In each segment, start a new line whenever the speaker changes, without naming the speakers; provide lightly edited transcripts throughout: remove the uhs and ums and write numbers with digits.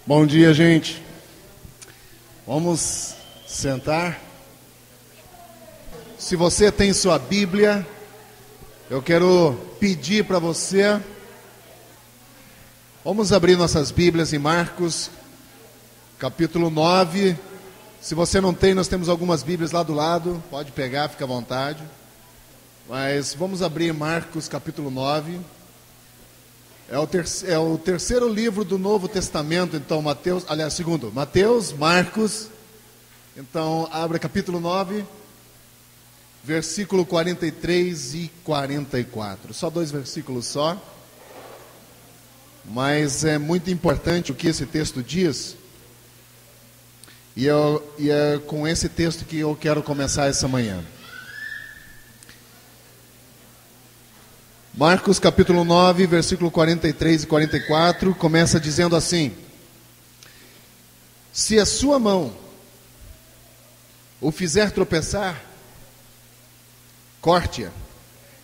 Bom dia, gente. Vamos sentar. Se você tem sua Bíblia, eu quero pedir para você. Vamos abrir nossas Bíblias em Marcos, capítulo 9. Se você não tem, nós temos algumas Bíblias lá do lado. Pode pegar, fica à vontade. Mas vamos abrir Marcos, capítulo 9. É o terceiro livro do Novo Testamento, então segundo, Mateus, Marcos. Então, abra capítulo 9, versículo 43 e 44. Só 2 versículos só. Mas é muito importante o que esse texto diz. E é com esse texto que eu quero começar essa manhã. Marcos capítulo 9, versículo 43 e 44, começa dizendo assim: se a sua mão o fizer tropeçar, corte-a.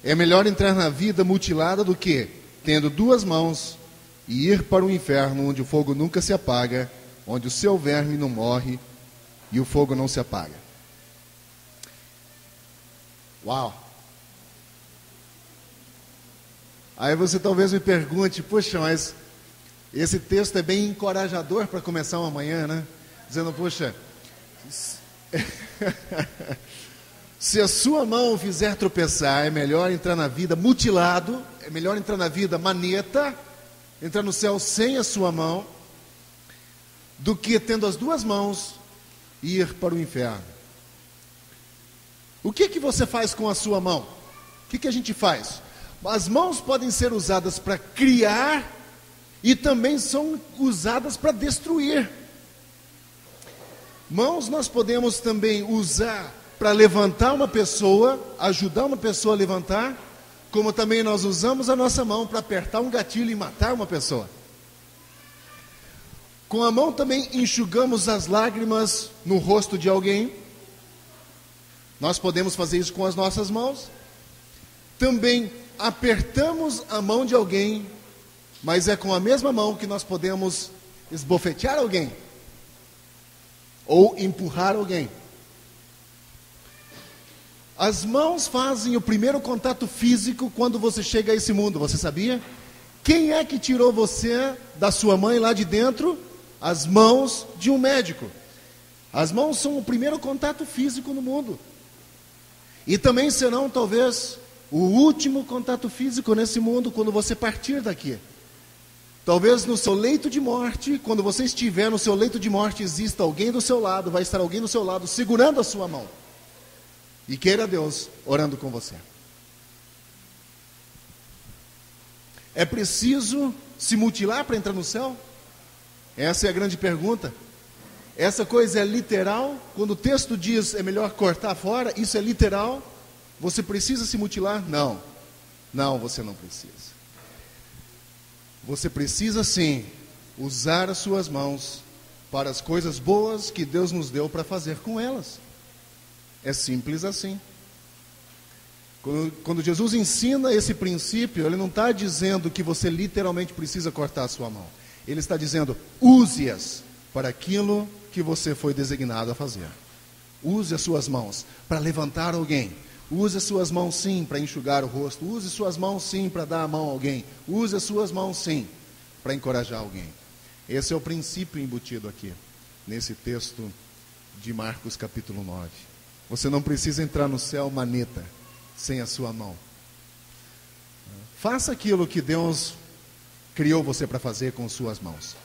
É melhor entrar na vida mutilada do que, tendo 2 mãos, e ir para o inferno, onde o fogo nunca se apaga, onde o seu verme não morre e o fogo não se apaga. Uau! Aí você talvez me pergunte, poxa, mas esse texto é bem encorajador para começar uma manhã, né? Dizendo, poxa, se a sua mão o fizer tropeçar, é melhor entrar na vida mutilado, é melhor entrar na vida maneta, entrar no céu sem a sua mão, do que tendo as 2 mãos, ir para o inferno. O que você faz com a sua mão? O que a gente faz? As mãos podem ser usadas para criar e também são usadas para destruir. Mãos nós podemos também usar para levantar uma pessoa, ajudar uma pessoa a levantar, como também nós usamos a nossa mão para apertar um gatilho e matar uma pessoa. Com a mão também enxugamos as lágrimas no rosto de alguém. Nós podemos fazer isso com as nossas mãos. Também apertamos a mão de alguém, mas é com a mesma mão que nós podemos esbofetear alguém ou empurrar alguém. As mãos fazem o primeiro contato físico quando você chega a esse mundo, você sabia? Quem é que tirou você da sua mãe lá de dentro? As mãos de um médico. As mãos são o primeiro contato físico no mundo. E também serão, talvez, o último contato físico nesse mundo quando você partir daqui. Talvez no seu leito de morte, quando você estiver no seu leito de morte, exista alguém do seu lado, vai estar alguém do seu lado segurando a sua mão. E queira Deus orando com você. É preciso se mutilar para entrar no céu? Essa é a grande pergunta. Essa coisa é literal? Quando o texto diz é melhor cortar fora, isso é literal? Você precisa se mutilar? Não. Não, você não precisa. Você precisa sim usar as suas mãos para as coisas boas que Deus nos deu para fazer com elas. É simples assim. Quando Jesus ensina esse princípio, Ele não está dizendo que você literalmente precisa cortar a sua mão. Ele está dizendo, use-as para aquilo que você foi designado a fazer. Use as suas mãos para levantar alguém. Use as suas mãos sim para enxugar o rosto. Use as suas mãos sim para dar a mão a alguém. Use as suas mãos sim para encorajar alguém. Esse é o princípio embutido aqui, nesse texto de Marcos capítulo 9. Você não precisa entrar no céu maneta, sem a sua mão. Faça aquilo que Deus criou você para fazer com suas mãos.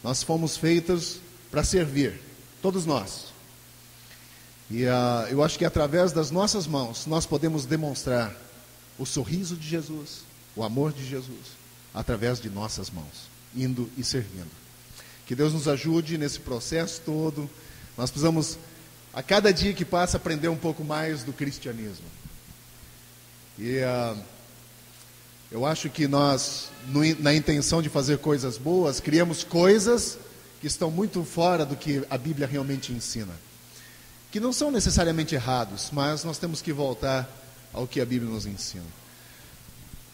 Nós fomos feitos para servir, todos nós. E eu acho que através das nossas mãos, nós podemos demonstrar o sorriso de Jesus, o amor de Jesus, através de nossas mãos, indo e servindo. Que Deus nos ajude nesse processo todo. Nós precisamos, a cada dia que passa, aprender um pouco mais do cristianismo. E eu acho que nós, na intenção de fazer coisas boas, criamos coisas que estão muito fora do que a Bíblia realmente ensina. Que não são necessariamente errados, mas nós temos que voltar ao que a Bíblia nos ensina.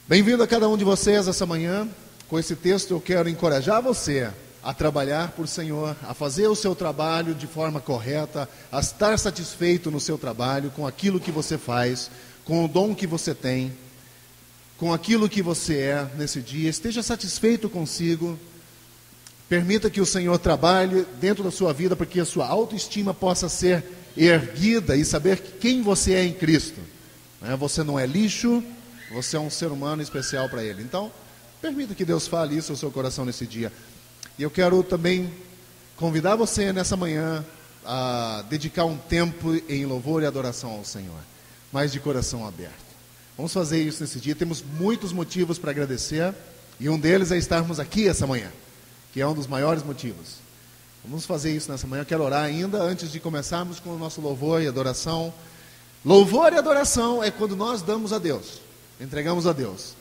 Bem-vindo a cada um de vocês essa manhã. Com esse texto eu quero encorajar você a trabalhar por Senhor, a fazer o seu trabalho de forma correta, a estar satisfeito no seu trabalho, com aquilo que você faz, com o dom que você tem, com aquilo que você é nesse dia. Esteja satisfeito consigo. Permita que o Senhor trabalhe dentro da sua vida, para que a sua autoestima possa ser erguida e saber quem você é em Cristo. Você não é lixo, você é um ser humano especial para Ele. Então, permita que Deus fale isso ao seu coração nesse dia. E eu quero também convidar você nessa manhã a dedicar um tempo em louvor e adoração ao Senhor, mas de coração aberto. Vamos fazer isso nesse dia. Temos muitos motivos para agradecer, e um deles é estarmos aqui essa manhã, que é um dos maiores motivos. Vamos fazer isso nessa manhã. Eu quero orar ainda antes de começarmos com o nosso louvor e adoração. Louvor e adoração é quando nós damos a Deus, entregamos a Deus.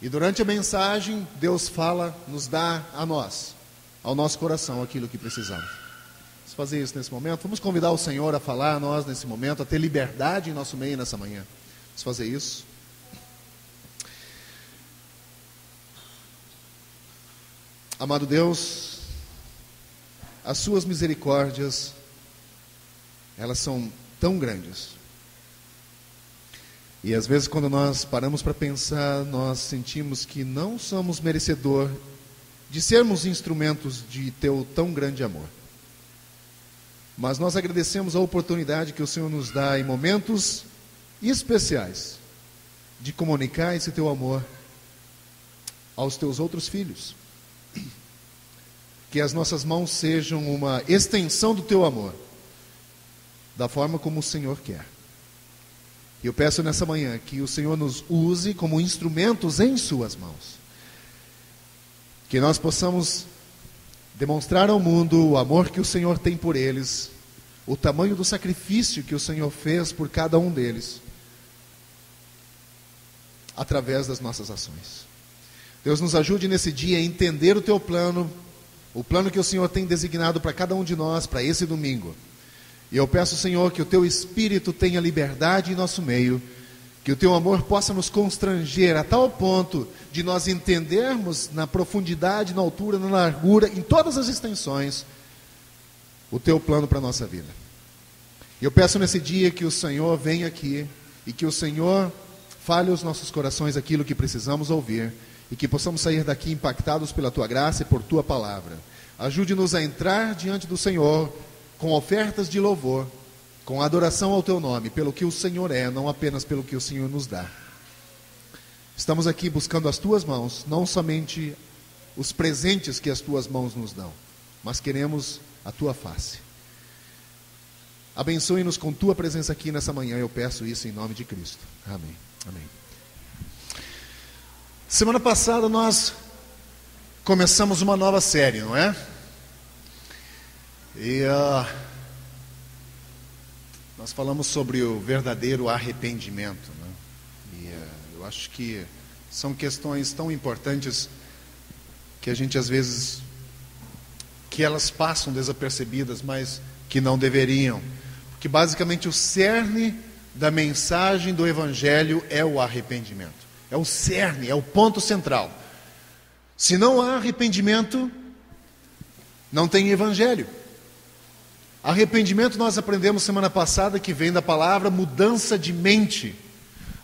E durante a mensagem, Deus fala, nos dá a nós, ao nosso coração, aquilo que precisamos. Vamos fazer isso nesse momento. Vamos convidar o Senhor a falar a nós nesse momento, a ter liberdade em nosso meio nessa manhã. Vamos fazer isso. Amado Deus, as suas misericórdias, elas são tão grandes. E às vezes, quando nós paramos para pensar, nós sentimos que não somos merecedor de sermos instrumentos de teu tão grande amor. Mas nós agradecemos a oportunidade que o Senhor nos dá em momentos especiais de comunicar esse teu amor aos teus outros filhos. Que as nossas mãos sejam uma extensão do teu amor, da forma como o Senhor quer. E eu peço nessa manhã que o Senhor nos use como instrumentos em suas mãos. Que nós possamos demonstrar ao mundo o amor que o Senhor tem por eles, o tamanho do sacrifício que o Senhor fez por cada um deles, através das nossas ações. Deus, nos ajude nesse dia a entender o teu plano, o plano que o Senhor tem designado para cada um de nós, para esse domingo. E eu peço, Senhor, que o teu Espírito tenha liberdade em nosso meio, que o teu amor possa nos constranger a tal ponto de nós entendermos na profundidade, na altura, na largura, em todas as extensões, o teu plano para a nossa vida. E eu peço nesse dia que o Senhor venha aqui e que o Senhor fale aos nossos corações aquilo que precisamos ouvir e que possamos sair daqui impactados pela tua graça e por tua palavra. Ajude-nos a entrar diante do Senhor com ofertas de louvor, com adoração ao teu nome, pelo que o Senhor é, não apenas pelo que o Senhor nos dá. Estamos aqui buscando as tuas mãos, não somente os presentes que as tuas mãos nos dão, mas queremos a tua face. Abençoe-nos com tua presença aqui nessa manhã, eu peço isso em nome de Cristo. Amém. Amém. Semana passada nós começamos uma nova série, não é? E nós falamos sobre o verdadeiro arrependimento, né? E eu acho que são questões tão importantes que a gente às vezes, que elas passam desapercebidas, mas que não deveriam. Porque basicamente o cerne da mensagem do Evangelho é o arrependimento. É o cerne, é o ponto central. Se não há arrependimento, não tem Evangelho. Arrependimento nós aprendemos semana passada que vem da palavra mudança de mente.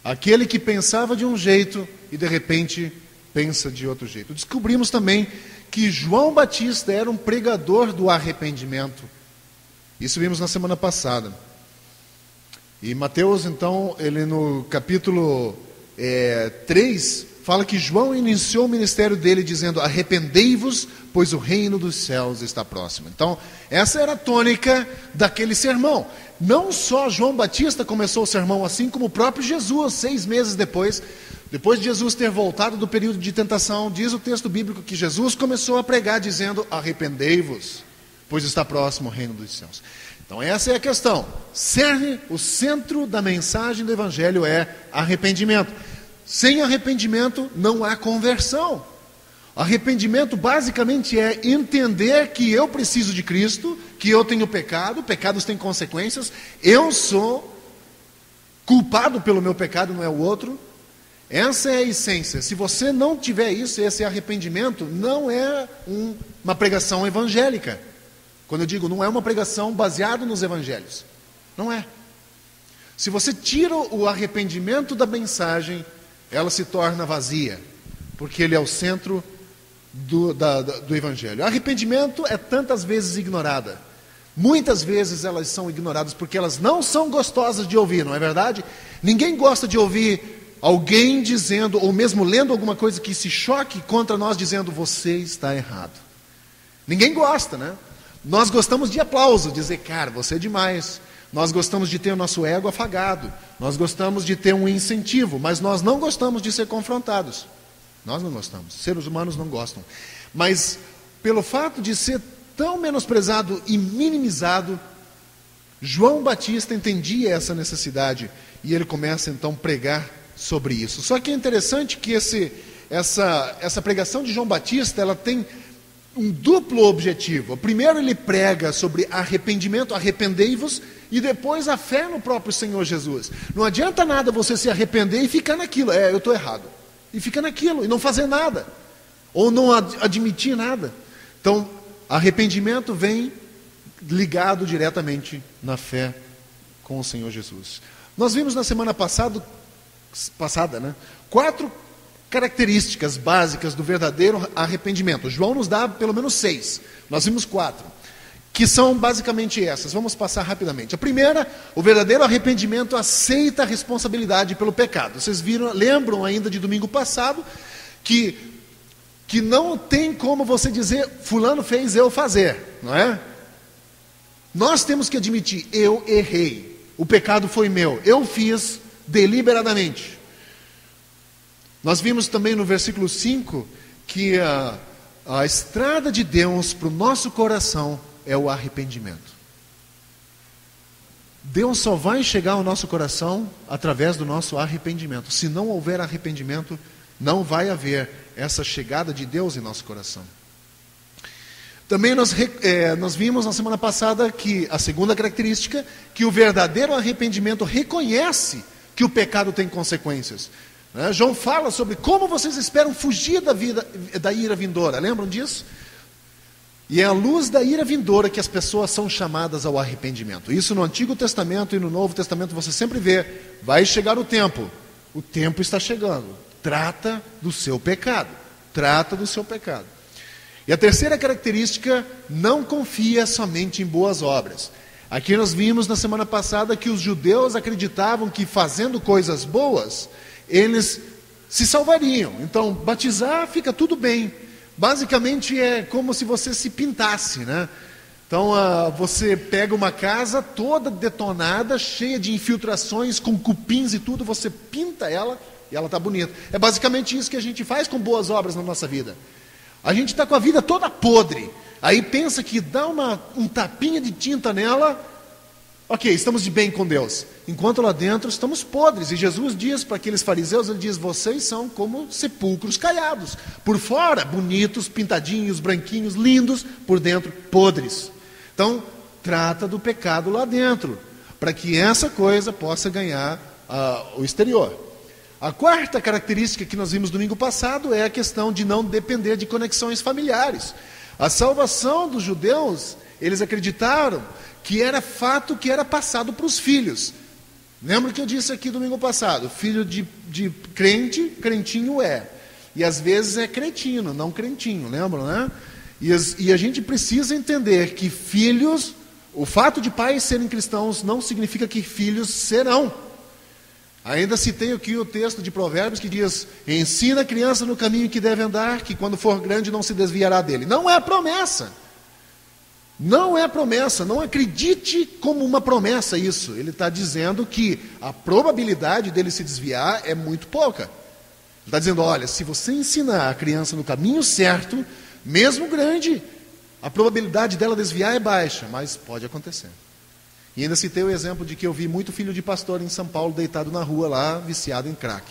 Aquele que pensava de um jeito e de repente pensa de outro jeito. Descobrimos também que João Batista era um pregador do arrependimento. Isso vimos na semana passada. E Mateus, então, ele no capítulo 3, fala que João iniciou o ministério dele dizendo: arrependei-vos, pois o reino dos céus está próximo. Então, essa era a tônica daquele sermão. Não só João Batista começou o sermão assim, como o próprio Jesus, 6 meses depois de Jesus ter voltado do período de tentação, diz o texto bíblico que Jesus começou a pregar dizendo: arrependei-vos, pois está próximo o reino dos céus. Então essa é a questão. Cerne, o centro da mensagem do Evangelho é arrependimento. Sem arrependimento não há conversão. Arrependimento basicamente é entender que eu preciso de Cristo, que eu tenho pecado, pecados têm consequências, eu sou culpado pelo meu pecado, não é o outro. Essa é a essência. Se você não tiver isso, esse arrependimento, não é uma pregação evangélica. Quando eu digo não é uma pregação baseada nos evangelhos. Não é. Se você tira o arrependimento da mensagem, ela se torna vazia, porque ele é o centro do evangelho. Arrependimento é tantas vezes ignorada. Muitas vezes elas são ignoradas porque elas não são gostosas de ouvir, não é verdade? Ninguém gosta de ouvir alguém dizendo, ou mesmo lendo alguma coisa que se choque contra nós, dizendo, você está errado. Ninguém gosta, né? Nós gostamos de aplauso, dizer, cara, você é demais. Nós gostamos de ter o nosso ego afagado. Nós gostamos de ter um incentivo, mas nós não gostamos de ser confrontados. Nós não gostamos. Seres humanos não gostam. Mas pelo fato de ser tão menosprezado e minimizado, João Batista entendia essa necessidade e ele começa então a pregar sobre isso. Só que é interessante que essa pregação de João Batista, ela tem um duplo objetivo. Primeiro ele prega sobre arrependimento, arrependei-vos, e depois a fé no próprio Senhor Jesus. Não adianta nada você se arrepender e ficar naquilo, eu estou errado, e ficar naquilo, e não fazer nada, ou não admitir nada. Então, arrependimento vem ligado diretamente na fé com o Senhor Jesus. Nós vimos na semana passada, 4 características básicas do verdadeiro arrependimento. João nos dá pelo menos 6. Nós vimos 4, que são basicamente essas. Vamos passar rapidamente. A primeira, o verdadeiro arrependimento aceita a responsabilidade pelo pecado. Vocês lembram ainda de domingo passado que não tem como você dizer, fulano fez eu fazer, não é? Nós temos que admitir, eu errei, o pecado foi meu, eu fiz deliberadamente. Nós vimos também no versículo 5 que a estrada de Deus para o nosso coração é o arrependimento. Deus só vai chegar ao nosso coração através do nosso arrependimento. Se não houver arrependimento, não vai haver essa chegada de Deus em nosso coração. Também nós vimos na semana passada que a segunda característica, que o verdadeiro arrependimento reconhece que o pecado tem consequências. João fala sobre como vocês esperam fugir da ira vindoura. Lembram disso? E é à luz da ira vindoura que as pessoas são chamadas ao arrependimento. Isso no Antigo Testamento e no Novo Testamento você sempre vê. Vai chegar o tempo. O tempo está chegando. Trata do seu pecado. Trata do seu pecado. E a terceira característica, não confia somente em boas obras. Aqui nós vimos na semana passada que os judeus acreditavam que fazendo coisas boas, eles se salvariam. Então, batizar fica tudo bem. Basicamente é como se você se pintasse, né? Então, você pega uma casa toda detonada, cheia de infiltrações, com cupins e tudo, você pinta ela e ela está bonita. É basicamente isso que a gente faz com boas obras na nossa vida. A gente está com a vida toda podre. Aí pensa que dá um tapinha de tinta nela, ok, estamos de bem com Deus. Enquanto lá dentro estamos podres. E Jesus diz para aqueles fariseus, ele diz, vocês são como sepulcros caiados. Por fora, bonitos, pintadinhos, branquinhos, lindos. Por dentro, podres. Então, trata do pecado lá dentro. Para que essa coisa possa ganhar o exterior. A quarta característica que nós vimos domingo passado é a questão de não depender de conexões familiares. A salvação dos judeus, eles acreditaram que era fato que era passado para os filhos. Lembra que eu disse aqui domingo passado? Filho de crente, crentinho é. E às vezes é cretino, não crentinho, lembram, né? E a gente precisa entender que filhos, o fato de pais serem cristãos não significa que filhos serão. Ainda citei aqui o texto de Provérbios que diz, ensina a criança no caminho que deve andar, que quando for grande não se desviará dele. Não é promessa. Não é promessa, não acredite como uma promessa isso. Ele está dizendo que a probabilidade dele se desviar é muito pouca. Ele está dizendo, olha, se você ensinar a criança no caminho certo, mesmo grande, a probabilidade dela desviar é baixa, mas pode acontecer. E ainda citei o exemplo de que eu vi muito filho de pastor em São Paulo deitado na rua lá, viciado em crack.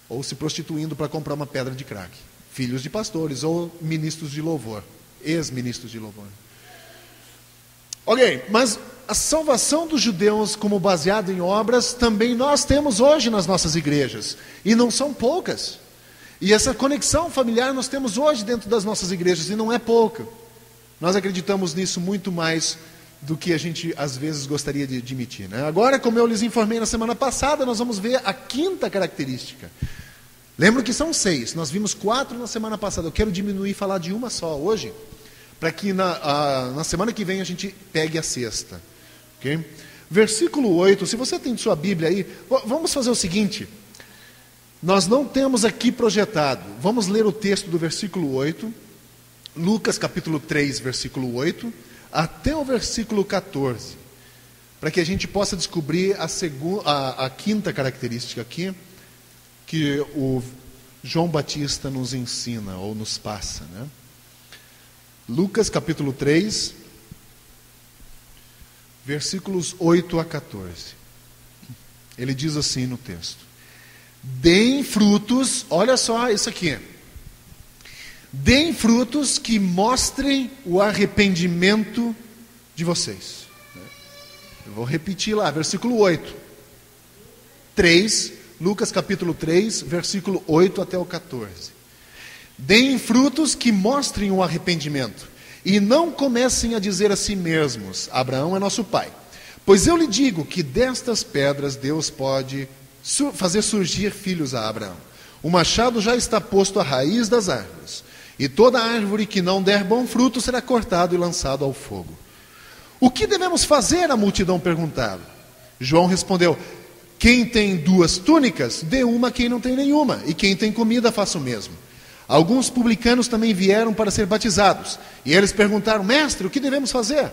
Ou se prostituindo para comprar uma pedra de crack. Filhos de pastores ou ministros de louvor, ex-ministros de louvor. Ok, mas a salvação dos judeus como baseada em obras, também nós temos hoje nas nossas igrejas, e não são poucas. E essa conexão familiar nós temos hoje dentro das nossas igrejas, e não é pouca. Nós acreditamos nisso muito mais do que a gente às vezes gostaria de admitir, né? Agora, como eu lhes informei na semana passada, nós vamos ver a quinta característica. Lembro que são 6, nós vimos 4 na semana passada. Eu quero diminuir e falar de uma só hoje, para que na semana que vem a gente pegue a sexta. Okay? Versículo 8, se você tem sua Bíblia aí, vamos fazer o seguinte. Nós não temos aqui projetado, vamos ler o texto do versículo 8, Lucas capítulo 3, versículo 8, até o versículo 14, para que a gente possa descobrir a quinta característica aqui, que o João Batista nos ensina, ou nos passa, né? Lucas capítulo 3, versículos 8 a 14. Ele diz assim no texto: deem frutos, olha só isso aqui. Deem frutos que mostrem o arrependimento de vocês. Eu vou repetir lá, versículo 8. 3, Lucas capítulo 3, versículo 8 até o 14. Deem frutos que mostrem o arrependimento, e não comecem a dizer a si mesmos: Abraão é nosso pai. Pois eu lhe digo que destas pedras Deus pode fazer surgir filhos a Abraão. O machado já está posto à raiz das árvores, e toda árvore que não der bom fruto será cortado e lançado ao fogo. O que devemos fazer? A multidão perguntava. João respondeu: quem tem 2 túnicas, dê uma a quem não tem nenhuma, e quem tem comida, faça o mesmo. Alguns publicanos também vieram para ser batizados, e eles perguntaram: mestre, o que devemos fazer?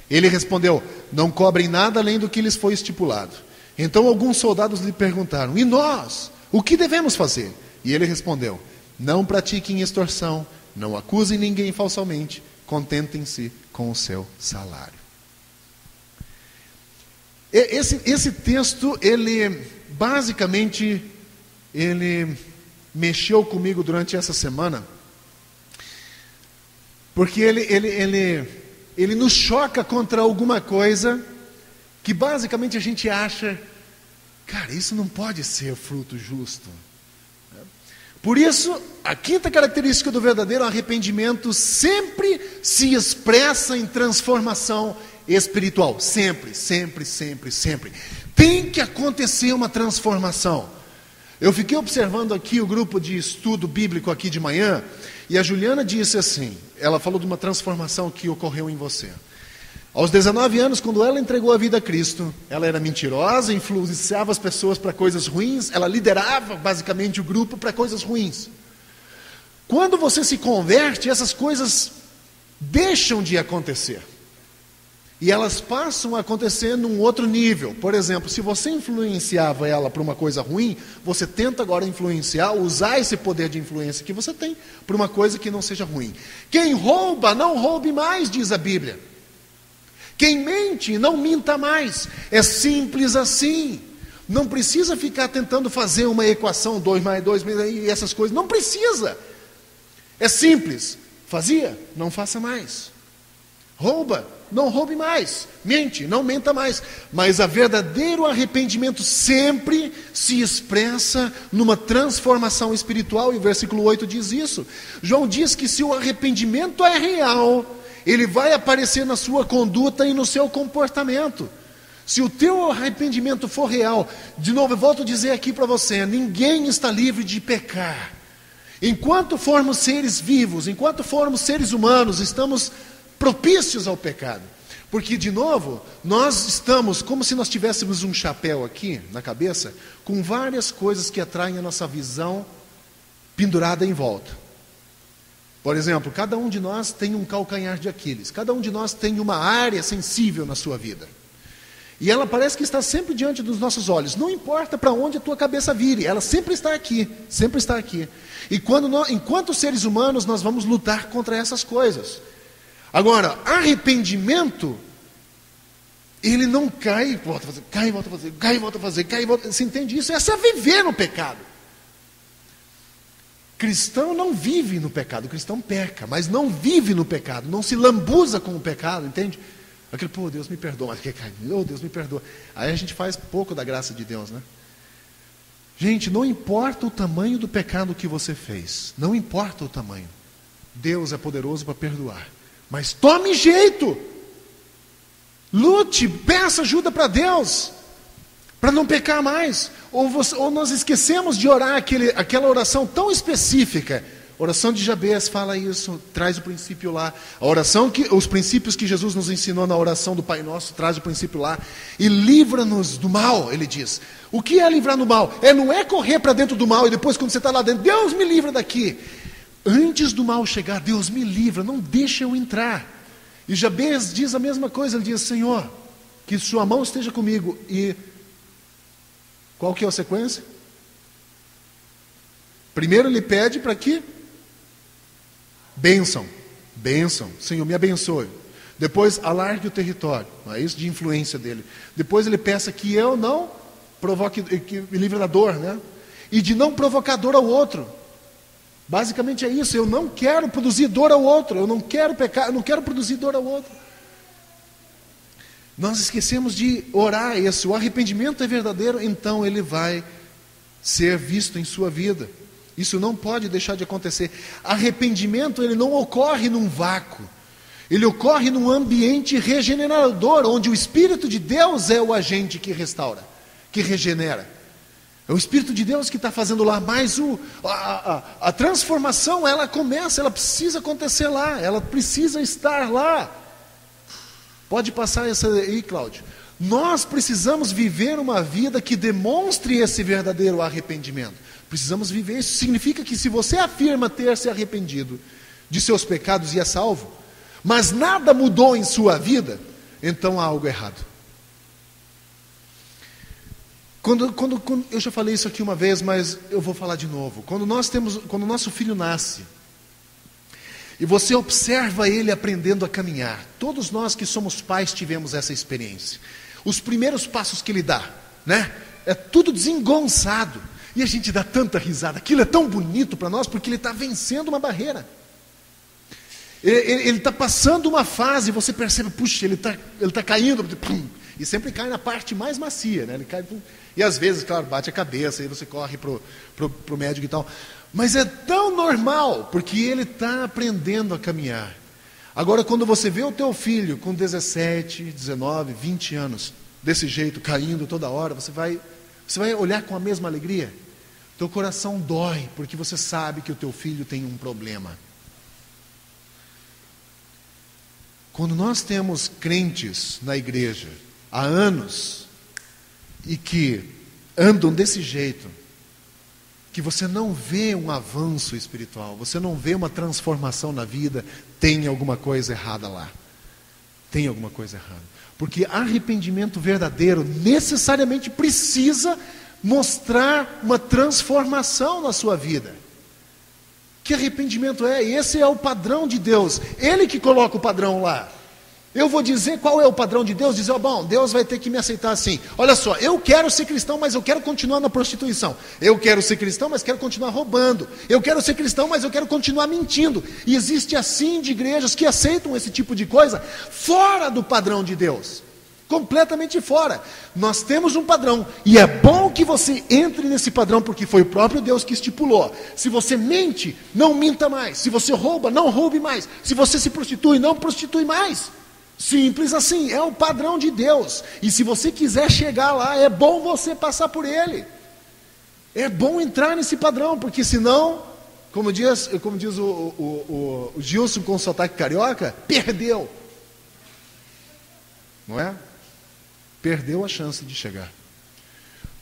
Ele respondeu: não cobrem nada além do que lhes foi estipulado. Então alguns soldados lhe perguntaram: e nós? O que devemos fazer? E ele respondeu: não pratiquem extorsão, não acusem ninguém falsamente, contentem-se com o seu salário. Esse texto, ele basicamente, ele mexeu comigo durante essa semana, porque ele nos choca contra alguma coisa que basicamente a gente acha, cara, isso não pode ser fruto justo. Por isso, a quinta característica do verdadeiro arrependimento sempre se expressa em transformação espiritual. Sempre, sempre, sempre, sempre. Tem que acontecer uma transformação. Eu fiquei observando aqui o grupo de estudo bíblico aqui de manhã, e a Juliana disse assim, ela falou de uma transformação que ocorreu em você. Aos 19 anos, quando ela entregou a vida a Cristo, ela era mentirosa, influenciava as pessoas para coisas ruins, ela liderava basicamente o grupo para coisas ruins. Quando você se converte, essas coisas deixam de acontecer. E elas passam a acontecer num outro nível. Por exemplo, se você influenciava ela para uma coisa ruim, você tenta agora influenciar, usar esse poder de influência que você tem para uma coisa que não seja ruim. Quem rouba, não roube mais, diz a Bíblia. Quem mente, não minta mais. É simples assim. Não precisa ficar tentando fazer uma equação, 2 mais 2, e essas coisas. Não precisa. É simples. Fazia, não faça mais. Rouba, não roube mais. Mente, não menta mais. Mas o verdadeiro arrependimento sempre se expressa numa transformação espiritual, e o versículo 8 diz isso. João diz que se o arrependimento é real, ele vai aparecer na sua conduta e no seu comportamento. Se o teu arrependimento for real, de novo, eu volto a dizer aqui para você, ninguém está livre de pecar. Enquanto formos seres vivos, enquanto formos seres humanos, estamos propícios ao pecado. Porque, de novo, nós estamos como se nós tivéssemos um chapéu aqui na cabeça, com várias coisas que atraem a nossa visão pendurada em volta. Por exemplo, cada um de nós tem um calcanhar de Aquiles, cada um de nós tem uma área sensível na sua vida. E ela parece que está sempre diante dos nossos olhos, não importa para onde a tua cabeça vire, ela sempre está aqui, sempre está aqui. E enquanto seres humanos, nós vamos lutar contra essas coisas. Agora, arrependimento, ele não cai e volta a fazer, cai e volta a fazer, cai e volta a fazer, cai e volta. Você entende isso? Essa é viver no pecado. Cristão não vive no pecado, o cristão peca, mas não vive no pecado, não se lambuza com o pecado, entende? Aquele, pô, Deus me perdoa, mas oh, Deus me perdoa. Aí a gente faz pouco da graça de Deus, né? Gente, não importa o tamanho do pecado que você fez, não importa o tamanho, Deus é poderoso para perdoar. Mas tome jeito, lute, peça ajuda para Deus, para não pecar mais. Ou nós esquecemos de orar aquela oração tão específica. A oração de Jabez fala isso, traz o princípio lá. Os princípios que Jesus nos ensinou na oração do Pai Nosso, traz o princípio lá. E livra-nos do mal, ele diz. O que é livrar do mal? Não é correr para dentro do mal e depois quando você está lá dentro, Deus me livra daqui. Antes do mal chegar, Deus me livra, não deixa eu entrar. E Jabez diz a mesma coisa, ele diz, Senhor, que sua mão esteja comigo. E qual que é a sequência? Primeiro ele pede para que? Bênção, Senhor, me abençoe. Depois, alargue o território, é isso de influência dele. Depois ele peça que eu não provoque, que me livre da dor, né? E de não provocar dor ao outro. Basicamente é isso, eu não quero produzir dor ao outro, eu não quero pecar, eu não quero produzir dor ao outro. Nós esquecemos de orar isso. O arrependimento é verdadeiro, então ele vai ser visto em sua vida. Isso não pode deixar de acontecer. Arrependimento, ele não ocorre num vácuo. Ele ocorre num ambiente regenerador, onde o Espírito de Deus é o agente que restaura, que regenera. É o Espírito de Deus que está fazendo lá, mas a transformação, ela começa, ela precisa acontecer lá, ela precisa estar lá. Pode passar essa aí, Cláudio. Nós precisamos viver uma vida que demonstre esse verdadeiro arrependimento. Precisamos viver isso. Significa que se você afirma ter se arrependido de seus pecados e é salvo, mas nada mudou em sua vida, então há algo errado. Quando eu já falei isso aqui uma vez, mas eu vou falar de novo. Quando o nosso filho nasce, e você observa ele aprendendo a caminhar, todos nós que somos pais tivemos essa experiência. Os primeiros passos que ele dá, né? É tudo desengonçado. E a gente dá tanta risada. Aquilo é tão bonito para nós, porque ele está vencendo uma barreira. Ele está passando uma fase, você percebe, puxa, ele tá caindo, pum, e sempre cai na parte mais macia, né? Ele cai, pum, e às vezes, claro, bate a cabeça, aí você corre pro médico e tal. Mas é tão normal, porque ele está aprendendo a caminhar. Agora, quando você vê o teu filho com 17, 19, 20 anos, desse jeito, caindo toda hora, você vai olhar com a mesma alegria? Teu coração dói, porque você sabe que o teu filho tem um problema. Quando nós temos crentes na igreja há anos, e que andam desse jeito, que você não vê um avanço espiritual, você não vê uma transformação na vida, tem alguma coisa errada lá. Tem alguma coisa errada. Porque arrependimento verdadeiro necessariamente precisa mostrar uma transformação na sua vida. Que arrependimento é? Esse é o padrão de Deus. Ele que coloca o padrão lá. Eu vou dizer qual é o padrão de Deus, dizer, bom, Deus vai ter que me aceitar assim. Olha só, eu quero ser cristão, mas eu quero continuar na prostituição. Eu quero ser cristão, mas quero continuar roubando. Eu quero ser cristão, mas eu quero continuar mentindo. E existe assim de igrejas que aceitam esse tipo de coisa fora do padrão de Deus. Completamente fora. Nós temos um padrão, e é bom que você entre nesse padrão, porque foi o próprio Deus que estipulou. Se você mente, não minta mais. Se você rouba, não roube mais. Se você se prostitui, não prostitui mais. Simples assim, é o padrão de Deus. E se você quiser chegar lá, é bom você passar por ele. É bom entrar nesse padrão, porque senão, como diz o Gilson com o sotaque carioca, perdeu. Não é? Perdeu a chance de chegar.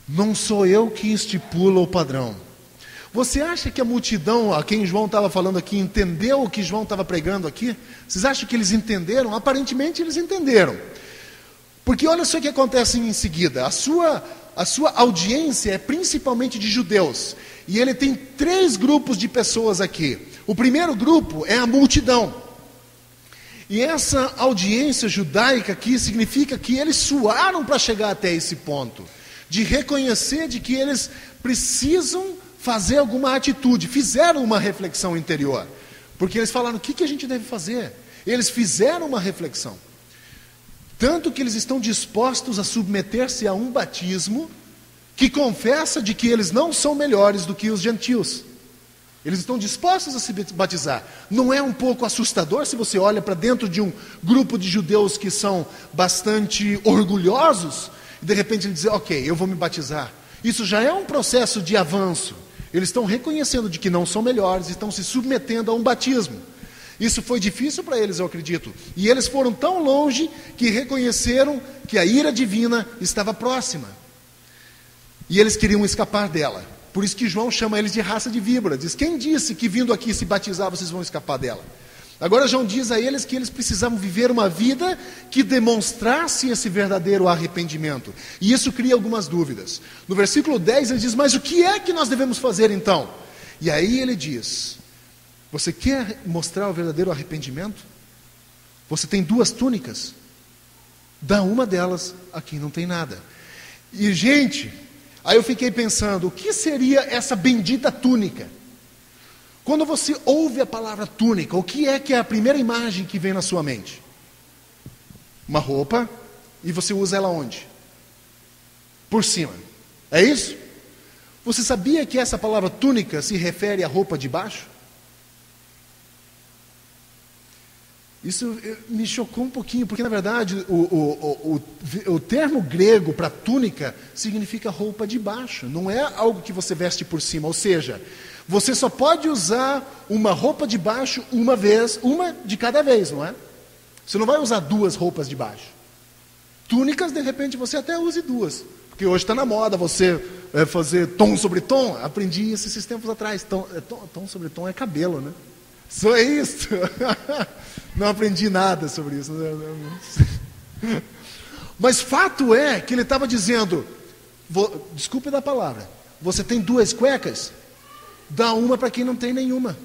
Não sou eu que estipula o padrão. Você acha que a multidão, a quem João estava falando aqui, entendeu o que João estava pregando aqui? Vocês acham que eles entenderam? Aparentemente eles entenderam. Porque olha só o que acontece em seguida. A sua audiência é principalmente de judeus. E ele tem 3 grupos de pessoas aqui. O primeiro grupo é a multidão. E essa audiência judaica aqui significa que eles suaram para chegar até esse ponto. De reconhecer de que eles precisam fazer alguma atitude, fizeram uma reflexão interior, porque eles falaram, o que a gente deve fazer? Eles fizeram uma reflexão. Tanto que eles estão dispostos a submeter-se a um batismo que confessa de que eles não são melhores do que os gentios. Eles estão dispostos a se batizar. Não é um pouco assustador se você olha para dentro de um grupo de judeus que são bastante orgulhosos, e de repente eles dizem, ok, eu vou me batizar. Isso já é um processo de avanço. Eles estão reconhecendo de que não são melhores, estão se submetendo a um batismo. Isso foi difícil para eles, eu acredito. E eles foram tão longe que reconheceram que a ira divina estava próxima. E eles queriam escapar dela. Por isso que João chama eles de raça de víbora. Diz, quem disse que vindo aqui se batizar vocês vão escapar dela? Agora João diz a eles que eles precisavam viver uma vida que demonstrasse esse verdadeiro arrependimento. E isso cria algumas dúvidas. No versículo 10 ele diz, mas o que é que nós devemos fazer então? E aí ele diz, você quer mostrar o verdadeiro arrependimento? Você tem 2 túnicas. Dá uma delas a quem não tem nada. E gente, aí eu fiquei pensando, o que seria essa bendita túnica? Quando você ouve a palavra túnica, o que é a primeira imagem que vem na sua mente? Uma roupa, e você usa ela onde? Por cima. É isso? Você sabia que essa palavra túnica se refere à roupa de baixo? Isso me chocou um pouquinho, porque na verdade o termo grego para túnica significa roupa de baixo, não é algo que você veste por cima, ou seja, você só pode usar uma roupa de baixo uma vez, uma de cada vez, não é? Você não vai usar 2 roupas de baixo. Túnicas, de repente, você até use 2, porque hoje está na moda você fazer tom sobre tom. Aprendi isso esses tempos atrás. Tom sobre tom é cabelo, né? Só isso. Não aprendi nada sobre isso. Mas fato é que ele estava dizendo, desculpe da palavra, você tem 2 cuecas? Dá uma para quem não tem nenhuma.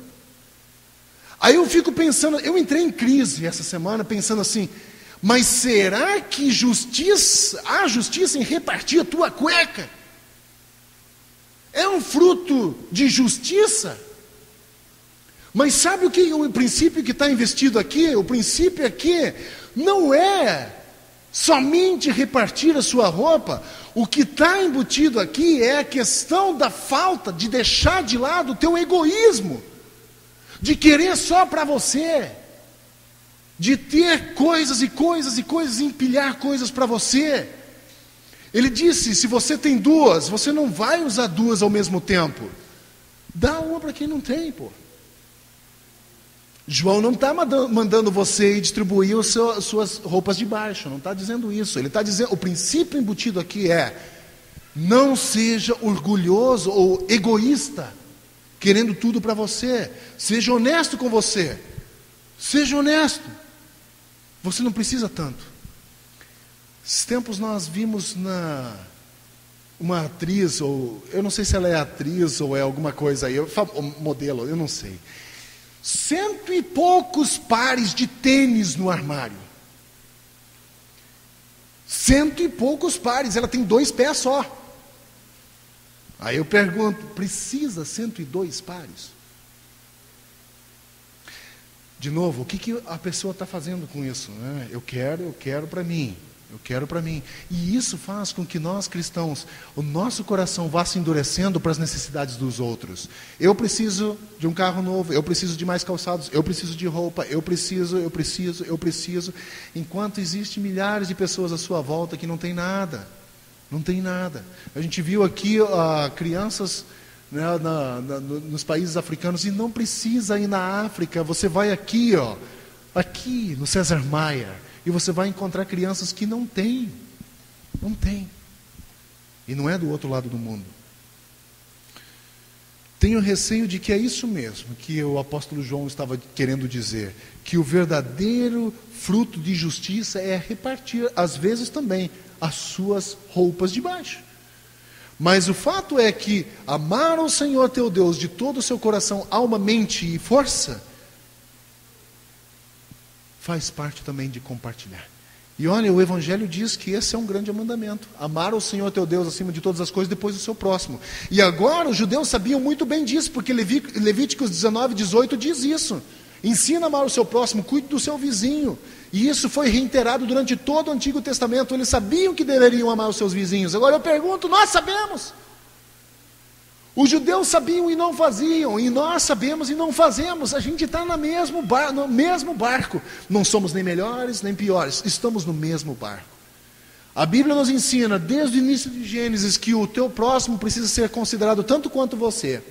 Aí eu fico pensando, eu entrei em crise essa semana pensando assim, mas será que há justiça em repartir a tua cueca? É um fruto de justiça? Mas sabe o princípio que está investido aqui? O princípio aqui não é somente repartir a sua roupa. O que está embutido aqui é a questão da falta de deixar de lado o teu egoísmo, de querer só para você, de ter coisas e coisas e coisas, empilhar coisas para você. Ele disse, se você tem 2, você não vai usar 2 ao mesmo tempo. Dá uma para quem não tem, pô. João não está mandando você ir distribuir as suas roupas de baixo, não está dizendo isso. Ele está dizendo, o princípio embutido aqui é, não seja orgulhoso ou egoísta, querendo tudo para você. Seja honesto com você. Seja honesto. Você não precisa tanto. Esses tempos nós vimos uma atriz, ou eu não sei se ela é atriz ou é alguma coisa aí, modelo, eu não sei. 100 e poucos pares de tênis no armário. 100 e poucos pares, ela tem 2 pés só. Aí eu pergunto, precisa 102 pares? De novo, o que a pessoa está fazendo com isso? Né? Eu quero para mim. Eu quero para mim. E isso faz com que nós cristãos, o nosso coração vá se endurecendo para as necessidades dos outros. Eu preciso de um carro novo, eu preciso de mais calçados, eu preciso de roupa, eu preciso. Enquanto existem milhares de pessoas à sua volta que não tem nada. Não tem nada. A gente viu aqui crianças, né, nos países africanos, e não precisa ir na África. Você vai aqui, aqui no César Maia, e você vai encontrar crianças que não têm. Não tem. E não é do outro lado do mundo. Tenho receio de que é isso mesmo que o apóstolo João estava querendo dizer. Que o verdadeiro fruto de justiça é repartir, às vezes também, as suas roupas de baixo. Mas o fato é que amar ao Senhor teu Deus de todo o seu coração, alma, mente e força, faz parte também de compartilhar. E olha, o Evangelho diz que esse é um grande mandamento. Amar ao Senhor teu Deus acima de todas as coisas, depois do seu próximo. E agora os judeus sabiam muito bem disso, porque Levíticos 19, 18 diz isso. Ensina a amar o seu próximo, cuide do seu vizinho. E isso foi reiterado durante todo o Antigo Testamento. Eles sabiam que deveriam amar os seus vizinhos. Agora eu pergunto, nós sabemos? Os judeus sabiam e não faziam, e nós sabemos e não fazemos. A gente está no mesmo barco. Não somos nem melhores nem piores, estamos no mesmo barco. A Bíblia nos ensina, desde o início de Gênesis, que o teu próximo precisa ser considerado tanto quanto você.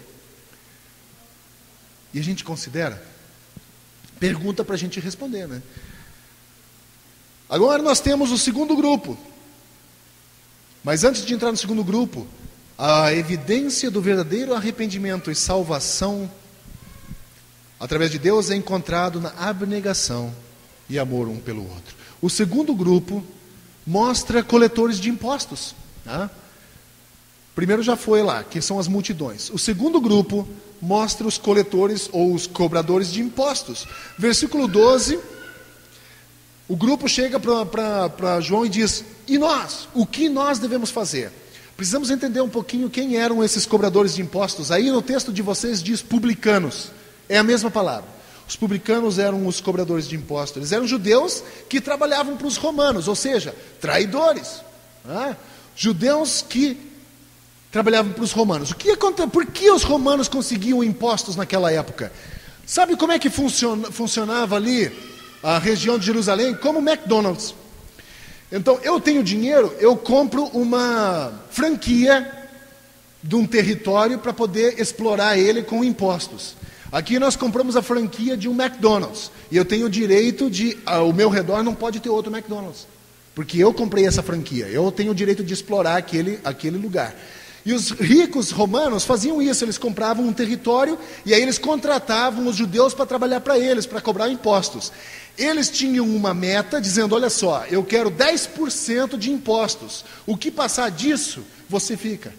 E a gente considera? Pergunta para a gente responder, né? Agora nós temos o segundo grupo. Mas antes de entrar no segundo grupo, a evidência do verdadeiro arrependimento e salvação através de Deus é encontrado na abnegação e amor um pelo outro. O segundo grupo mostra coletores de impostos. Tá? Primeiro já foi lá, que são as multidões. O segundo grupo mostra os coletores ou os cobradores de impostos. Versículo 12, o grupo chega para João e diz: e nós? O que nós devemos fazer? Precisamos entender um pouquinho quem eram esses cobradores de impostos. Aí no texto de vocês diz publicanos. É a mesma palavra. Os publicanos eram os cobradores de impostos. Eles eram judeus que trabalhavam para os romanos, ou seja, traidores. Né? Judeus que trabalhavam para os romanos. Por que os romanos conseguiam impostos naquela época? Sabe como é que funcionava ali a região de Jerusalém? Como McDonald's. Então, eu tenho dinheiro, eu compro uma franquia de um território para poder explorar ele com impostos. Aqui nós compramos a franquia de um McDonald's. E eu tenho o direito de, ao meu redor não pode ter outro McDonald's. Porque eu comprei essa franquia. Eu tenho o direito de explorar aquele lugar. E os ricos romanos faziam isso. Eles compravam um território e aí eles contratavam os judeus para trabalhar para eles, para cobrar impostos. Eles tinham uma meta dizendo: olha só, eu quero 10% de impostos. O que passar disso, você fica.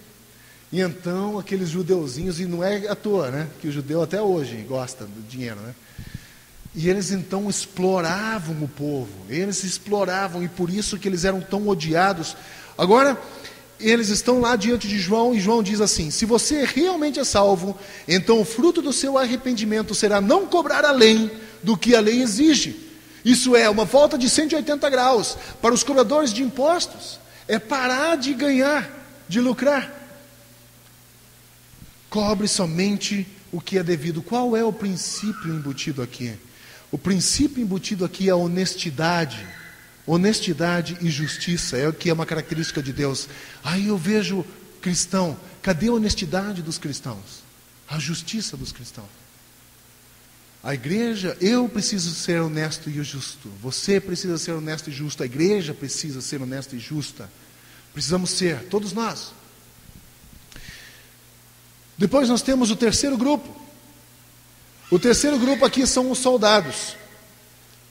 E então aqueles judeuzinhos, e não é à toa, né? Que o judeu até hoje gosta do dinheiro, né? E eles então exploravam o povo, eles exploravam, e por isso que eles eram tão odiados. Agora, eles estão lá diante de João, e João diz assim: se você realmente é salvo, então o fruto do seu arrependimento será não cobrar além do que a lei exige. Isso é uma volta de 180 graus. Para os cobradores de impostos, é parar de ganhar, de lucrar. Cobre somente o que é devido. Qual é o princípio embutido aqui? O princípio embutido aqui é a honestidade. Honestidade e justiça é o que é uma característica de Deus. Aí eu vejo cristão, cadê a honestidade dos cristãos? A justiça dos cristãos. A igreja, eu preciso ser honesto e justo. Você precisa ser honesto e justo. A igreja precisa ser honesta e justa. Precisamos ser, todos nós. Depois nós temos o terceiro grupo. O terceiro grupo aqui são os soldados,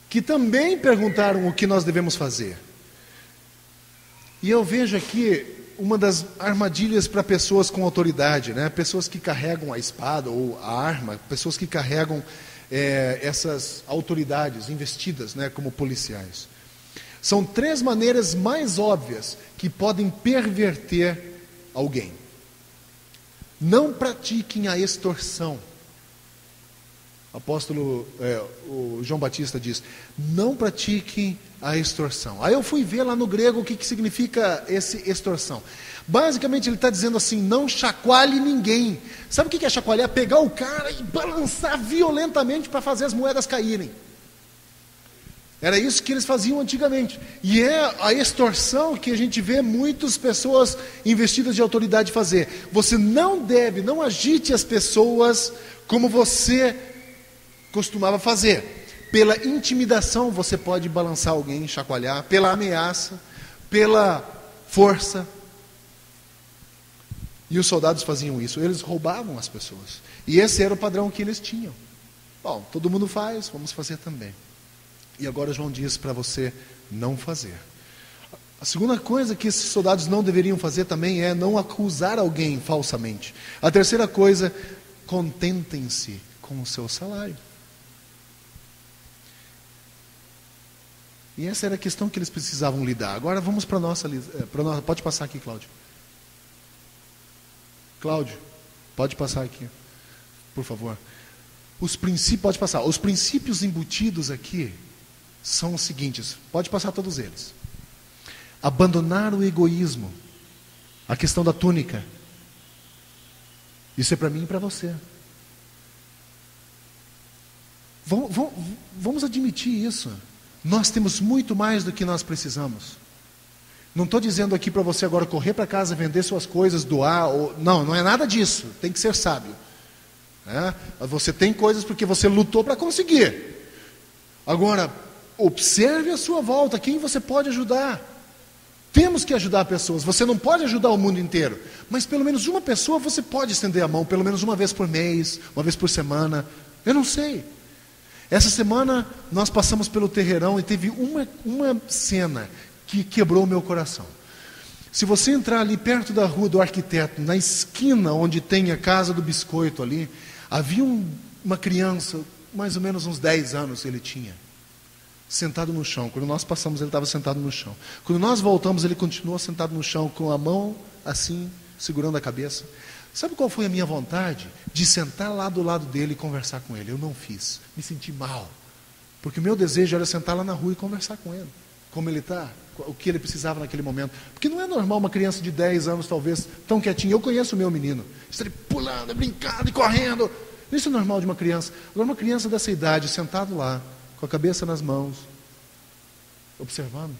que também perguntaram o que nós devemos fazer. E eu vejo aqui uma das armadilhas para pessoas com autoridade, né? Pessoas que carregam a espada ou a arma, pessoas que carregam essas autoridades investidas, né, como policiais. São 3 maneiras mais óbvias que podem perverter alguém. Não pratiquem a extorsão. O João Batista diz: não pratiquem a extorsão. Aí eu fui ver lá no grego o que significa esse extorsão. Basicamente ele está dizendo assim: não chacoalhe ninguém. Sabe o que é chacoalhar? Pegar o cara e balançar violentamente para fazer as moedas caírem. Era isso que eles faziam antigamente. E é a extorsão que a gente vê muitas pessoas investidas de autoridade fazer. Você não agite as pessoas como você costumava fazer. Pela intimidação você pode balançar alguém, chacoalhar, pela ameaça, pela força. E os soldados faziam isso, eles roubavam as pessoas. E esse era o padrão que eles tinham. Bom, todo mundo faz, vamos fazer também. E agora João diz para você não fazer. A segunda coisa que esses soldados não deveriam fazer também é não acusar alguém falsamente. A terceira coisa, contentem-se com o seu salário. E essa era a questão que eles precisavam lidar. Agora vamos para a nossa... Pode passar aqui, Cláudio. Cláudio, pode passar aqui, por favor. Os princípios, pode passar. Os princípios embutidos aqui são os seguintes. Pode passar todos eles. Abandonar o egoísmo. A questão da túnica. Isso é para mim e para você. Vamos admitir isso. Nós temos muito mais do que nós precisamos. Não estou dizendo aqui para você agora correr para casa, vender suas coisas, doar. Não é nada disso. Tem que ser sábio. Você tem coisas porque você lutou para conseguir. Agora, observe a sua volta, quem você pode ajudar. Temos que ajudar pessoas. Você não pode ajudar o mundo inteiro, mas pelo menos uma pessoa você pode estender a mão, pelo menos uma vez por mês, uma vez por semana. Eu não sei. Essa semana nós passamos pelo Terreirão e teve uma cena que quebrou o meu coração. Se você entrar ali perto da Rua do Arquiteto, na esquina onde tem a Casa do Biscoito ali, havia uma criança, mais ou menos uns 10 anos ele tinha, sentado no chão. Quando nós passamos, ele estava sentado no chão. Quando nós voltamos, ele continuou sentado no chão, com a mão assim, segurando a cabeça. Sabe qual foi a minha vontade? De sentar lá do lado dele e conversar com ele. Eu não fiz, me senti mal, porque o meu desejo era sentar lá na rua e conversar com ele. Como ele está, o que ele precisava naquele momento. Porque não é normal uma criança de 10 anos, talvez, tão quietinha. Eu conheço o meu menino. Está ele pulando, brincando e correndo. Isso é normal de uma criança. Agora, uma criança dessa idade, sentado lá, com a cabeça nas mãos, observando.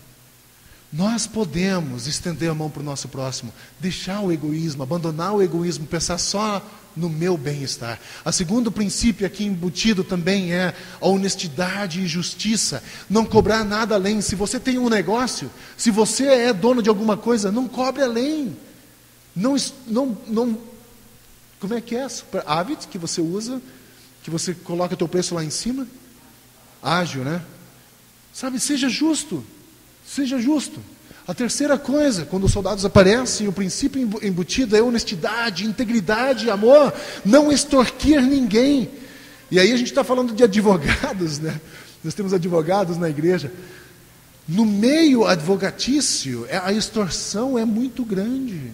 Nós podemos estender a mão para o nosso próximo, deixar o egoísmo, abandonar o egoísmo, pensar só no meu bem-estar. O segundo princípio aqui embutido também é a honestidade e justiça. Não cobrar nada além. Se você tem um negócio, se você é dono de alguma coisa, não cobre além. Não, como é que é? Superávit que você usa, que você coloca o teu preço lá em cima? Ágil, né? Sabe, seja justo. Seja justo. A terceira coisa, quando os soldados aparecem, o princípio embutido é honestidade, integridade, amor, não extorquir ninguém. E aí a gente está falando de advogados, né? Nós temos advogados na igreja. No meio advocatício, a extorsão é muito grande.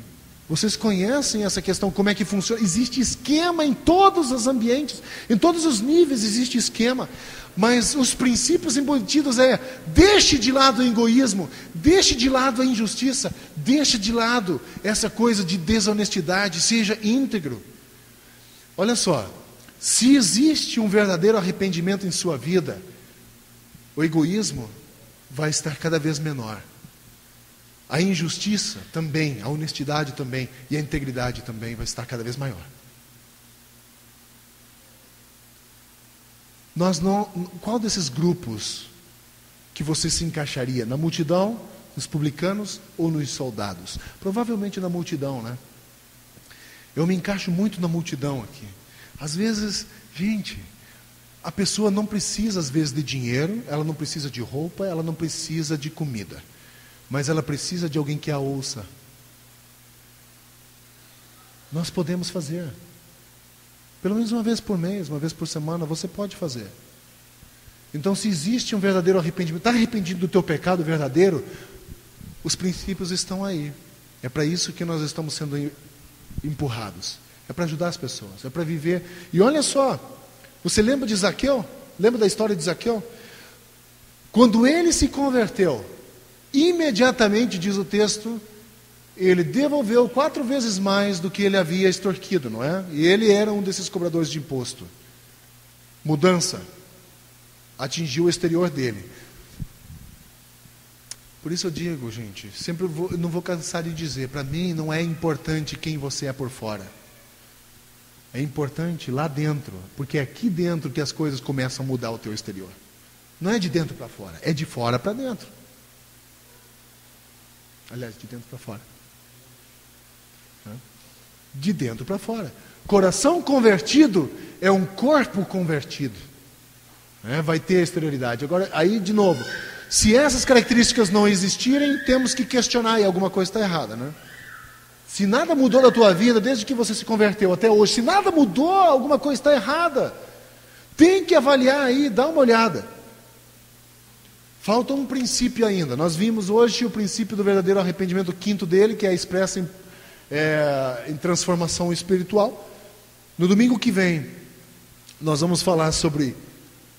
Vocês conhecem essa questão, como é que funciona? Existe esquema em todos os ambientes, em todos os níveis existe esquema. Mas os princípios embutidos deixe de lado o egoísmo, deixe de lado a injustiça, deixe de lado essa coisa de desonestidade, seja íntegro. Olha só, se existe um verdadeiro arrependimento em sua vida, o egoísmo vai estar cada vez menor. A injustiça também, a honestidade também e a integridade também vai estar cada vez maior. Qual desses grupos que você se encaixaria? Na multidão, nos publicanos ou nos soldados? Provavelmente na multidão, né? Eu me encaixo muito na multidão aqui. Às vezes, gente, a pessoa não precisa às vezes de dinheiro, ela não precisa de roupa, ela não precisa de comida, mas ela precisa de alguém que a ouça. Nós podemos fazer. Pelo menos uma vez por mês, uma vez por semana, você pode fazer. Então, se existe um verdadeiro arrependimento, está arrependido do teu pecado verdadeiro, os princípios estão aí. É para isso que nós estamos sendo empurrados. É para ajudar as pessoas, é para viver. E olha só, você lembra de Zaqueu? Lembra da história de Zaqueu? Quando ele se converteu, imediatamente, diz o texto, ele devolveu 4 vezes mais do que ele havia extorquido, não é? E ele era um desses cobradores de imposto. Mudança. Atingiu o exterior dele. Por isso eu digo, gente, sempre não vou cansar de dizer, para mim não é importante quem você é por fora. É importante lá dentro, porque é aqui dentro que as coisas começam a mudar o teu exterior. Não é de dentro para fora, é de fora para dentro. Aliás, de dentro para fora. De dentro para fora. Coração convertido é um corpo convertido. Vai ter exterioridade. Agora, aí de novo, se essas características não existirem, temos que questionar e alguma coisa está errada, né? Se nada mudou na tua vida desde que você se converteu até hoje, se nada mudou, alguma coisa está errada. Tem que avaliar aí, dá uma olhada. Falta um princípio ainda. Nós vimos hoje o princípio do verdadeiro arrependimento, o quinto dele, que é expresso em transformação espiritual. No domingo que vem, nós vamos falar sobre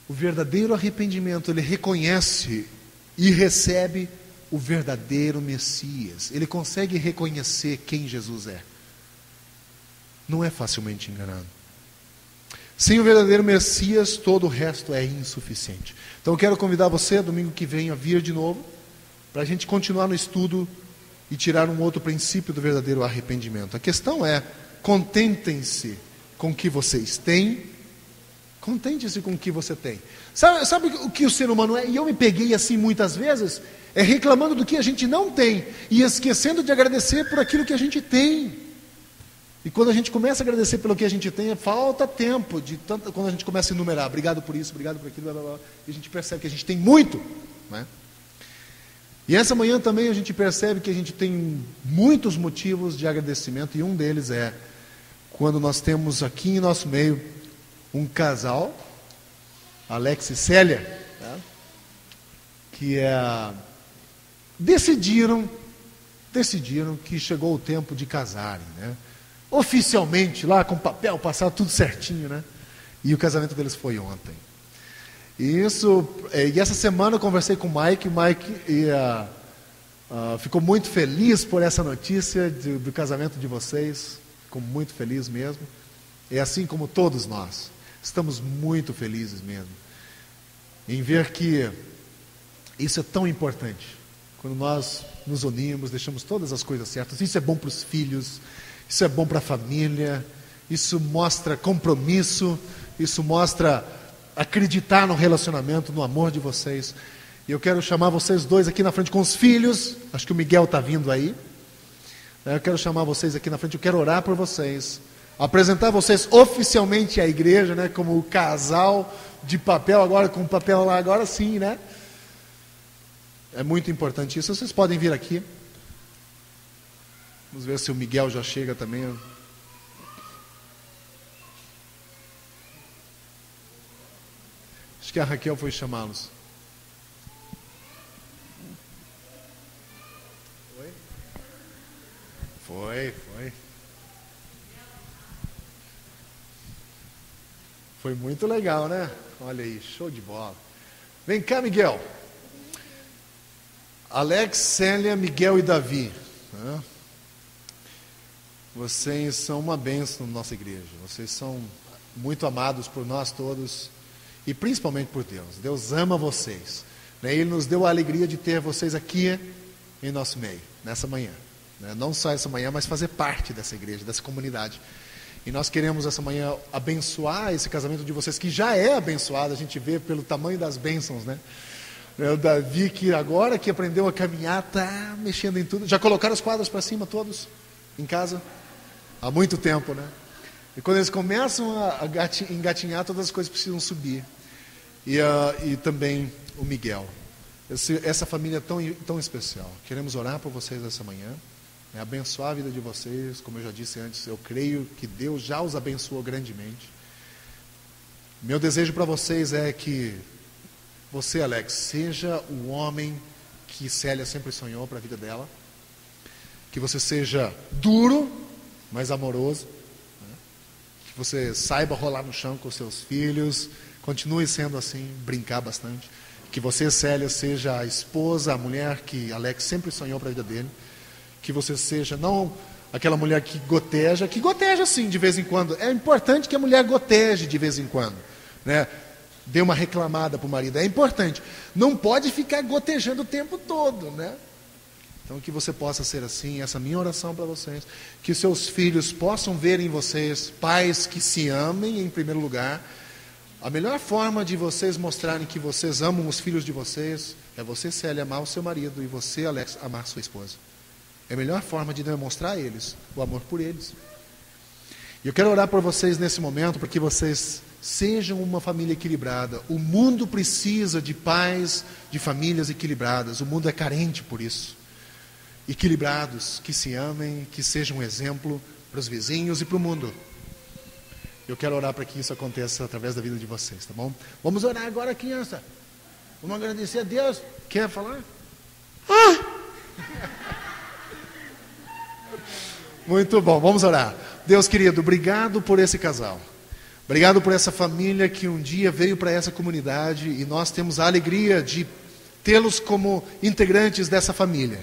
o verdadeiro arrependimento. Ele reconhece e recebe o verdadeiro Messias. Ele consegue reconhecer quem Jesus é. Não é facilmente enganado. Sem o verdadeiro Messias, todo o resto é insuficiente. Então eu quero convidar você, domingo que vem, a vir de novo, para a gente continuar no estudo e tirar um outro princípio do verdadeiro arrependimento. A questão é, contentem-se com o que vocês têm. Contente-se com o que você tem. Sabe o que o ser humano é? E eu me peguei assim muitas vezes, reclamando do que a gente não tem, e esquecendo de agradecer por aquilo que a gente tem. E quando a gente começa a agradecer pelo que a gente tem, falta tempo, quando a gente começa a enumerar, obrigado por isso, obrigado por aquilo, blá, blá, blá, e a gente percebe que a gente tem muito, né? E essa manhã também a gente percebe que a gente tem muitos motivos de agradecimento, e um deles é quando nós temos aqui em nosso meio um casal, Alex e Célia, né, que decidiram que chegou o tempo de casarem, né? Oficialmente, lá com papel, passado tudo certinho, né? E o casamento deles foi ontem. E essa semana eu conversei com o Mike ficou muito feliz por essa notícia do casamento de vocês, ficou muito feliz mesmo. É assim como todos nós, estamos muito felizes mesmo, em ver que isso é tão importante, quando nós nos unimos, deixamos todas as coisas certas. Isso é bom para os filhos, isso é bom para a família, isso mostra compromisso, isso mostra acreditar no relacionamento, no amor de vocês. E eu quero chamar vocês dois aqui na frente com os filhos, acho que o Miguel está vindo aí. Eu quero chamar vocês aqui na frente, eu quero orar por vocês, apresentar vocês oficialmente à igreja, né, como o casal de papel, agora com o papel lá, agora sim, né? É muito importante isso. Vocês podem vir aqui. Vamos ver se o Miguel já chega também. Acho que a Raquel foi chamá-los. Foi. Foi muito legal, né? Olha aí, show de bola. Vem cá, Miguel. Alex, Célia, Miguel e Davi. Vocês são uma bênção na nossa igreja. Vocês são muito amados por nós todos e principalmente por Deus. Deus ama vocês. Ele nos deu a alegria de ter vocês aqui em nosso meio, nessa manhã. Não só essa manhã, mas fazer parte dessa igreja, dessa comunidade. E nós queremos essa manhã abençoar esse casamento de vocês, que já é abençoado, a gente vê pelo tamanho das bênçãos, né? O Davi, que agora que aprendeu a caminhar, está mexendo em tudo. Já colocaram os quadros para cima todos, em casa? Há muito tempo, né? E quando eles começam a engatinhar, todas as coisas precisam subir. E também o Miguel. Essa família tão especial. Queremos orar por vocês essa manhã, abençoar a vida de vocês. Como eu já disse antes, eu creio que Deus já os abençoou grandemente. Meu desejo para vocês é que você, Alex, seja o homem que Célia sempre sonhou para a vida dela. Que você seja duro, mas amoroso. Que você saiba rolar no chão com os seus filhos. Continue sendo assim, brincar bastante. Que você, Célia, seja a esposa, a mulher que Alex sempre sonhou para a vida dele. Que você seja, não aquela mulher que goteja sim de vez em quando. É importante que a mulher goteje de vez em quando, né? Dê uma reclamada para o marido, é importante. Não pode ficar gotejando o tempo todo, né? Então que você possa ser assim, essa é a minha oração para vocês. Que seus filhos possam ver em vocês pais que se amem em primeiro lugar. A melhor forma de vocês mostrarem que vocês amam os filhos de vocês é você, Célia, amar o seu marido e você, Alex, amar sua esposa. É a melhor forma de demonstrar a eles o amor por eles. E eu quero orar por vocês nesse momento, para que vocês sejam uma família equilibrada. O mundo precisa de pais, de famílias equilibradas. O mundo é carente por isso. Equilibrados, que se amem, que sejam um exemplo para os vizinhos e para o mundo. Eu quero orar para que isso aconteça através da vida de vocês, tá bom? Vamos orar agora, criança. Vamos agradecer a Deus. Quer falar? Muito bom, vamos orar. Deus querido, obrigado por esse casal. Obrigado por essa família que um dia veio para essa comunidade e nós temos a alegria de tê-los como integrantes dessa família.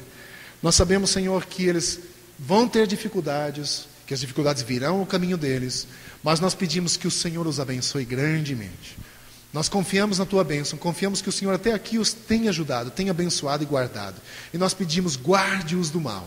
Nós sabemos, Senhor, que eles vão ter dificuldades, que as dificuldades virão no caminho deles, mas nós pedimos que o Senhor os abençoe grandemente. Nós confiamos na Tua bênção, confiamos que o Senhor até aqui os tem ajudado, tem abençoado e guardado. E nós pedimos, guarde-os do mal.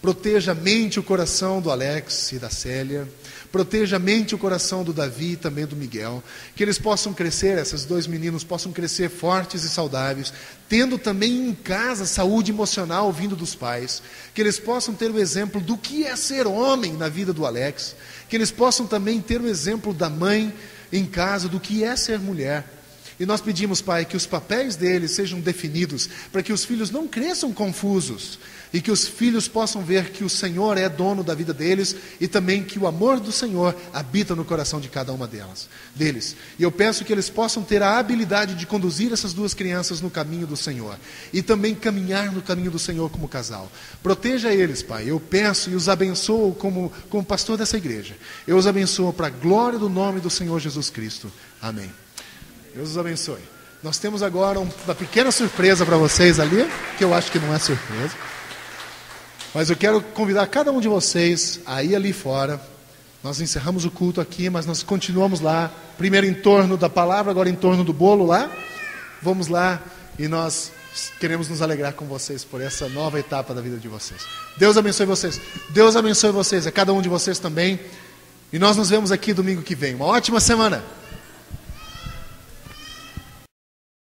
Proteja a mente e o coração do Alex e da Célia. Proteja a mente e o coração do Davi e também do Miguel. Que eles possam crescer, esses dois meninos possam crescer fortes e saudáveis, tendo também em casa saúde emocional vindo dos pais. Que eles possam ter o exemplo do que é ser homem na vida do Alex. Que eles possam também ter o exemplo da mãe em casa do que é ser mulher. E nós pedimos, Pai, que os papéis deles sejam definidos, para que os filhos não cresçam confusos, e que os filhos possam ver que o Senhor é dono da vida deles, e também que o amor do Senhor habita no coração de cada uma deles. E eu peço que eles possam ter a habilidade de conduzir essas duas crianças no caminho do Senhor, e também caminhar no caminho do Senhor como casal. Proteja eles, Pai, eu peço e os abençoo como pastor dessa igreja. Eu os abençoo para a glória do nome do Senhor Jesus Cristo. Amém. Deus os abençoe. Nós temos agora uma pequena surpresa para vocês ali, que eu acho que não é surpresa. Mas eu quero convidar cada um de vocês a ir ali fora. Nós encerramos o culto aqui, mas nós continuamos lá. Primeiro em torno da palavra, agora em torno do bolo lá. Vamos lá e nós queremos nos alegrar com vocês por essa nova etapa da vida de vocês. Deus abençoe vocês. Deus abençoe vocês, a cada um de vocês também. E nós nos vemos aqui domingo que vem. Uma ótima semana.